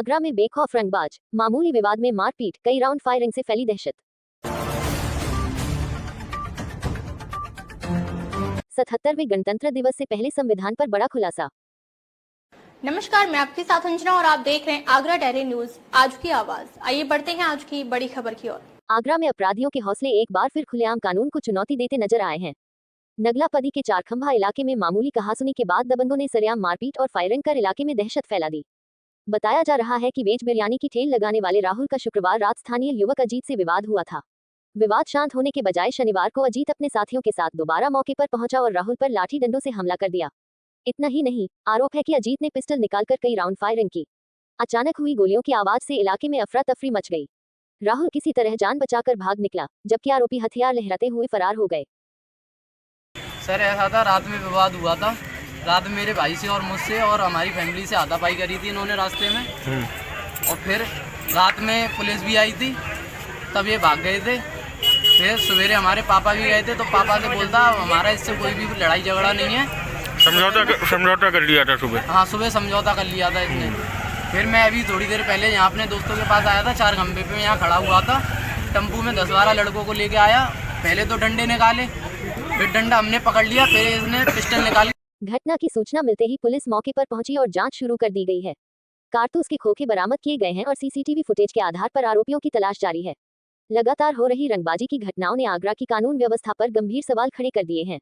आगरा में बेखौफ रंगबाज, मामूली विवाद में मारपीट, कई राउंड फायरिंग से फैली दहशत। 77वें गणतंत्र दिवस से पहले संविधान पर बड़ा खुलासा। नमस्कार, मैं आपके साथ अंजना और आप देख रहे हैं आगरा डायरी न्यूज, आज की आवाज। आइए बढ़ते हैं आज की बड़ी खबर की ओर। आगरा में अपराधियों के हौसले एक बार फिर खुलेआम कानून को चुनौती देते नजर आए हैं। नगलापदी के चारखंभा इलाके में मामूली कहासुनी के बाद दबंगों ने सरेआम मारपीट और फायरिंग कर इलाके में दहशत फैला दी। बताया जा रहा है कि वेज बिरयानी की ठेल लगाने वाले राहुल का शुक्रवार रात स्थानीय युवक अजीत से विवाद हुआ था। विवाद शांत होने के बजाय शनिवार को अजीत अपने साथियों के साथ दोबारा मौके पर पहुंचा और राहुल पर लाठी डंडों से हमला कर दिया। इतना ही नहीं, आरोप है कि अजीत ने पिस्टल निकालकर कई राउंड फायरिंग की। अचानक हुई गोलियों की आवाज से इलाके में अफरा तफरी मच गई। राहुल किसी तरह जान बचाकर भाग निकला, जबकि आरोपी हथियार लहराते हुए फरार हो गए। सर ऐसा था, रात में विवाद हुआ था। रात में मेरे भाई से और मुझसे और हमारी फैमिली से हाथापाई करी थी इन्होंने रास्ते में। और फिर रात में पुलिस भी आई थी, तब ये भाग गए थे। फिर सवेरे हमारे पापा भी गए थे, तो पापा से बोलता हमारा इससे कोई भी लड़ाई झगड़ा नहीं है। समझौता कर लिया था सुबह। हाँ, सुबह समझौता कर लिया था इसने। फिर मैं अभी थोड़ी देर पहले यहाँ अपने दोस्तों के पास आया था, चारखंभे पे यहाँ खड़ा हुआ था। टेम्पू में 10-12 लड़कों को लेके आया। पहले तो डंडे निकाले, फिर डंडा हमने पकड़ लिया, फिर इसने पिस्टल निकाली। घटना की सूचना मिलते ही पुलिस मौके पर पहुंची और जांच शुरू कर दी गई है। कारतूस के खोखे बरामद किए गए हैं और सीसीटीवी फुटेज के आधार पर आरोपियों की तलाश जारी है। लगातार हो रही रंगबाजी की घटनाओं ने आगरा की कानून व्यवस्था पर गंभीर सवाल खड़े कर दिए हैं।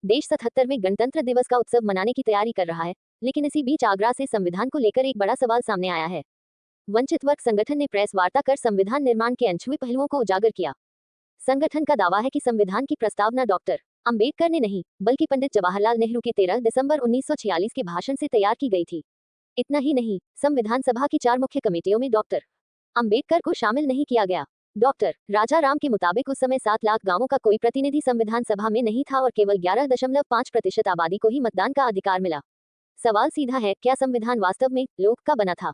देश 77वें गणतंत्र दिवस का उत्सव मनाने की तैयारी कर रहा है, लेकिन इसी बीच आगरा से संविधान को लेकर एक बड़ा सवाल सामने आया है। वंचित वर्ग संगठन ने प्रेस वार्ता कर संविधान निर्माण के अनछुए पहलुओं को उजागर किया। संगठन का दावा है कि संविधान की प्रस्तावना डॉक्टर अंबेडकर ने नहीं, बल्कि पंडित जवाहरलाल नेहरू के 13 दिसंबर 1946 के भाषण से तैयार की गई थी। इतना ही नहीं, संविधान सभा की 4 मुख्य कमेटियों में डॉक्टर अंबेडकर को शामिल नहीं किया गया। डॉक्टर राजा राम के मुताबिक उस समय 7 लाख गांवों का कोई प्रतिनिधि संविधान सभा में नहीं था और केवल 11.5% आबादी को ही मतदान का अधिकार मिला। सवाल सीधा है, क्या संविधान वास्तव में लोक का बना था?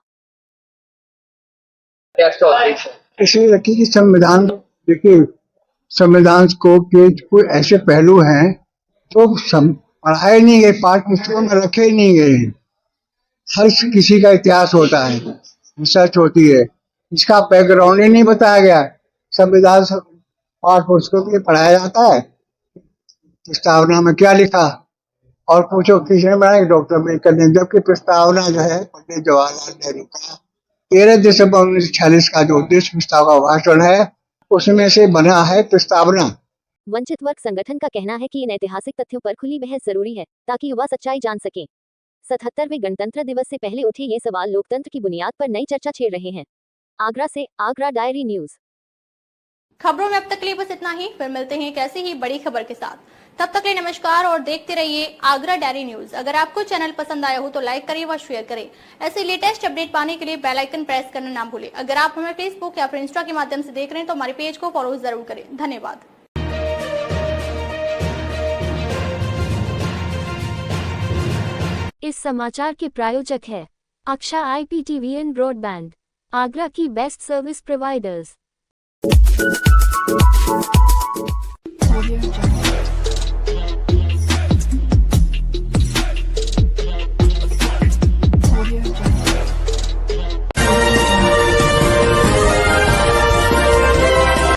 इसलिए रखी कि संविधान, देखिए संविधान को के कोई ऐसे पहलू हैं तो पढ़ाए नहीं गए, पाठ्य पुस्तकों में रखे ही नहीं गए। हर किसी का इतिहास होता है, रिसर्च होती है, इसका बैकग्राउंड ही नहीं बताया गया। संविधान पाठ्य पुस्तकों में पढ़ाया जाता है, प्रस्तावना में क्या लिखा और पूछो किसने बनाया, डॉक्टर अम्बेडकर ने। जबकि प्रस्तावना जो है पंडित जवाहरलाल नेहरू का 13 दिसंबर 1946 का जो उद्देश्य प्रस्ताव का भाषण है, उसमें से बना है प्रस्तावना। वंचित वर्ग संगठन का कहना है कि इन ऐतिहासिक तथ्यों पर खुली बहस जरूरी है, ताकि युवा सच्चाई जान सकें। 77वें गणतंत्र दिवस से पहले उठे ये सवाल लोकतंत्र की बुनियाद पर नई चर्चा छेड़ रहे हैं। आगरा से आगरा डायरी न्यूज। खबरों में अब तक के लिए बस इतना ही, फिर मिलते हैं एक ऐसी ही बड़ी खबर के साथ। तब तक के लिए नमस्कार और देखते रहिए आगरा डायरी न्यूज। अगर आपको चैनल पसंद आया हो तो लाइक करिए व शेयर करें। ऐसे लेटेस्ट अपडेट पाने के लिए बेल आइकन प्रेस करना ना भूलें। अगर आप हमें फेसबुक या फिर इंस्टा के माध्यम से देख रहे हैं तो हमारे पेज को फॉलो जरूर करें। धन्यवाद। इस समाचार के प्रायोजक है अक्षा IPTV एंड ब्रॉडबैंड, आगरा की बेस्ट सर्विस प्रोवाइडर्स।